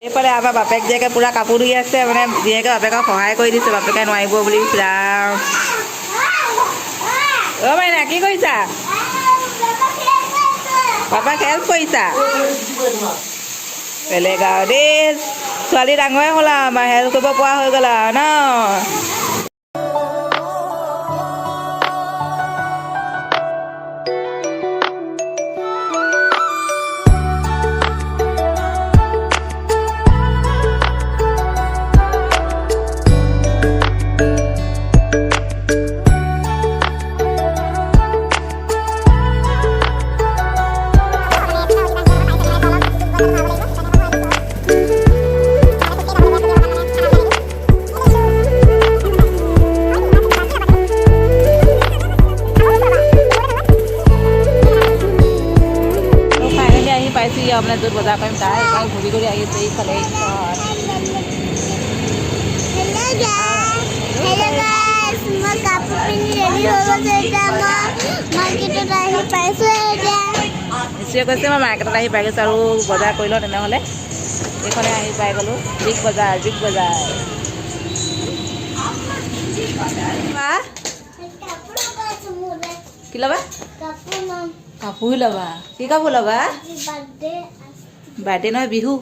এইফালে আমাৰ বাপেক জীয়েকে পুৰা কাপোৰ ধুই আছে মানে জীয়েকে বাপেকক সহায় কৰি দিছে বাপেকে নোৱাৰিব বুলি অ' মাইনা কি কৰিছা পাপাক হেল্প কৰিছা বেলেগ আৰু দেই ছোৱালী ডাঙৰে হ'ল আৰু আমাৰ হেল্প কৰিব পৰা হৈ গ'ল আৰু ন अपने दूर बजार पर जाए घूरी घूरी आई तो हेलो गाइस मैं कापू पिनी रेडी हो गए এটা মার্কেটত আহি পাইছো এটা ইসে কৈছে মই মার্কেটত আহি পাই গৈছো আৰু বজাৰ কৰিলো তেনে হলে এখনে আহি পাই গলো বিগ বজাৰ মা কি লবা কাপোৰ লবা কি কাপোৰ লবা বাৰ্থডে নহয় বিহু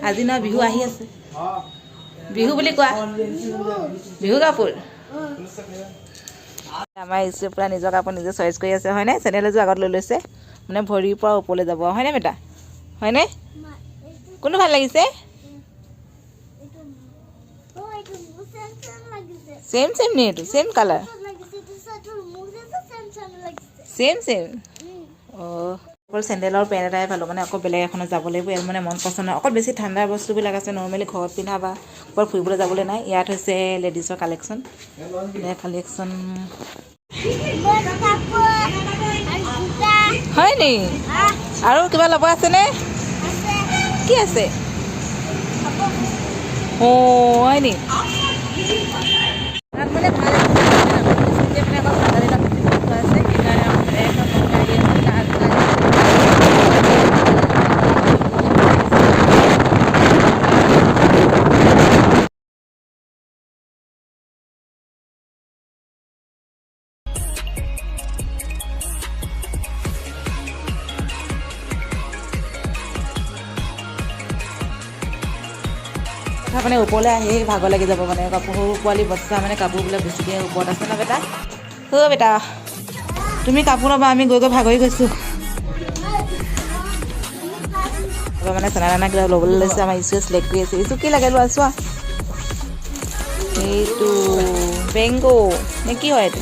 আজি নহয় বিহু আহি আছে বিহু বুলি কোৱা বিহু কাপোৰ আমাৰ ইছু পুৰা নিজৰ কাপোৰ নিজে চইচ কৰি আছে হয়নে চেনেল এযোৰ আগত লৈ লৈছে মানে ভৰিৰ পৰা ওপৰলৈ যাব হয়নে বেটা হয়নে কোনটো ভাল লাগিছে सेम सेम नहीं तो सेम कलर सेम सेम অকল চেণ্ডেলৰ পেণ্ট এটাই পালোঁ মানে আকৌ বেলেগ এখনত যাব লাগিব ইয়াত মানে মন পচন্দ অকল বেছি ঠাণ্ডাৰ বস্তুবিলাক আছে নৰ্মেলি ঘৰত পিন্ধা বা ক'ৰবাত ফুৰিবলৈ যাবলৈ নাই ইয়াত হৈছে লেডিছৰ কালেকশ্যন হয় নি আৰু কিবা ল'ব আছেনে কি আছে অঁ হয় নি তাত মানে ভাল মানে অকল ঠাণ্ডা দিনত আছে সেইকাৰণে মানে ওপৰলৈ আহি ভাগৰ লাগি যাব মানে কাপোৰ পোৱালি বস্তা মানে কাপোৰবিলাক বেছিকৈ ওপৰত আছে ন বেটা বেটা তুমি কাপোৰ ল'বা আমি গৈ ভাগৰি গৈছোঁ মানে চেনা দানা কিবা ল'বলৈ লৈছে আমাৰ ইছুৱে চিলেক্ট কৰি আছে ইছু কি লাগে লোৱা চোৱা এইটো বেংগো নে কি হয় এইটো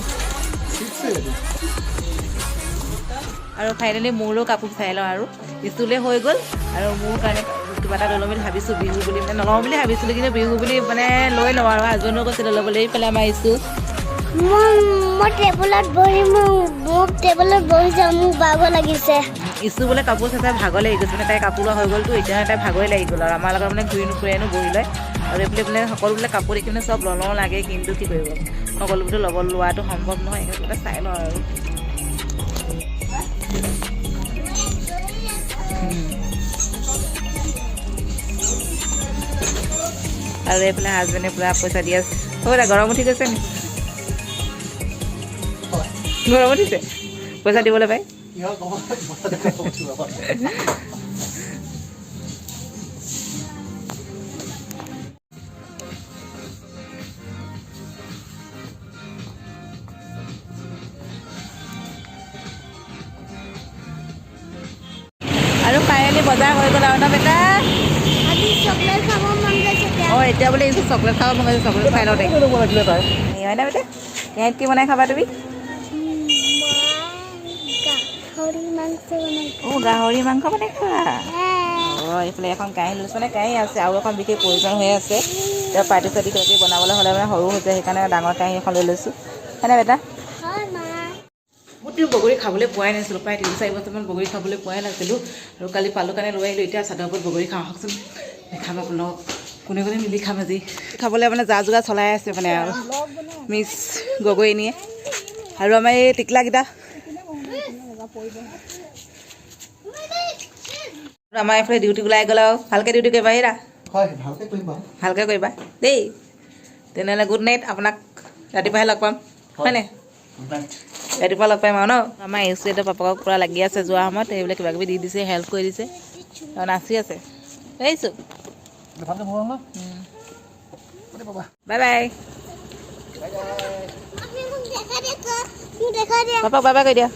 আৰু ফাইনেলি মোৰো কাপোৰ চাই লওঁ আৰু ইছুলৈ হৈ গ'ল আৰু মোৰ কাৰণে কিবা এটা লৈ ল'ম বুলি ভাবিছোঁ বিহু বুলি মানে নলওঁ বুলি ভাবিছিলোঁ কিন্তু বিহু বুলি মানে লৈ লওঁ আৰু হাজবেণ্ডো কৈছিলে ল'বলৈ পেলাই আমাৰ ইছু মই টেবুলত বহি যাওঁ মোক ভাগৰ লাগিছে ইছু বোলে কাপোৰ চাই ভাগৰ লাগি গৈছে মানে তাই কাপোৰ লোৱা হৈ গ'লতো এতিয়া তাই ভাগৰে লাগি গ'ল আৰু আমাৰ লগত মানে ঘূৰি নুফুৰেনো বহি লয় আৰু এইফালে মানে সকলো বোলে কাপোৰ দেখি মানে চব ল'ব লাগে কিন্তু কি কৰিব সকলোবোৰতো লোৱাটো সম্ভৱ নহয় সেইকাৰণে চাই লওঁ আৰু এইফালে হাজবেণ্ডে পুৰা পইচা দি আছে হ'ব দে গৰম উঠি গৈছে নি গৰম উঠিছে পইচা দিবলৈ পাই আৰু ফাইনেলি বজাৰ হৈ গ'ল আৰু ন বেটা চকলেট খাব মন গৈছে অঁ এতিয়া বোলে এইটো চকলেট খাব মন গৈছে চকলেট খাই লওঁ দে হয় না বেটা ইয়াত কি বনাই খাবা তুমি অঁ গাহৰি মাংস বনাই খাবা অঁ এইফালে এখন কাঁহী লৈছোঁ মানে কাঁহী আছে আৰু এখন বিশেষ প্ৰয়োজন হৈ আছে এতিয়া পাৰ্টি চাৰ্টি কিবাকিবি বনাবলৈ হ'লে মানে সৰু হৈছে সেইকাৰণে ডাঙৰ কাঁহী এখন লৈ লৈছোঁ হয়নে বেটা বহুত বগৰী খাবলৈ পোৱাই নাছিলোঁ প্ৰায় 3-4 বছৰমান বগৰী খাবলৈ পোৱাই নাছিলোঁ আৰু কালি পালোঁ কাৰণে লৈ আহিলোঁ এতিয়া চাদৰ ওপৰত বগৰী খাওঁ আহকচোন খাম আপোনাক কোনে মিলি খাম আজি খাবলৈ মানে যা যোগাৰ চলাই আছে মানে আৰু মিছ গগৈনীয়ে আৰু আমাৰ এই টিকলাকেইটা আমাৰ এইফালে ডিউটি ওলাই গ'ল আৰু ভালকৈ ডিউটি কৰিবা হেৰা হয় ভালকৈ কৰিম বাৰু ভালকৈ কৰিবা দেই তেনেহ'লে গুড নাইট আপোনাক ৰাতিপুৱাহে লগ পাম হয়নে ৰাতিপুৱা লগ পাম আৰু ন আমাৰ ইউচিয়েটৰ পাপাকক পূৰা লাগি আছে যোৱা সময়ত এইবিলাক কিবা কিবি দি দিছে হেল্প কৰি দিছে আৰু নাচি আছে দেখিছোঁ বাই বাই পাপাক বাই বাই কৈ দিয়া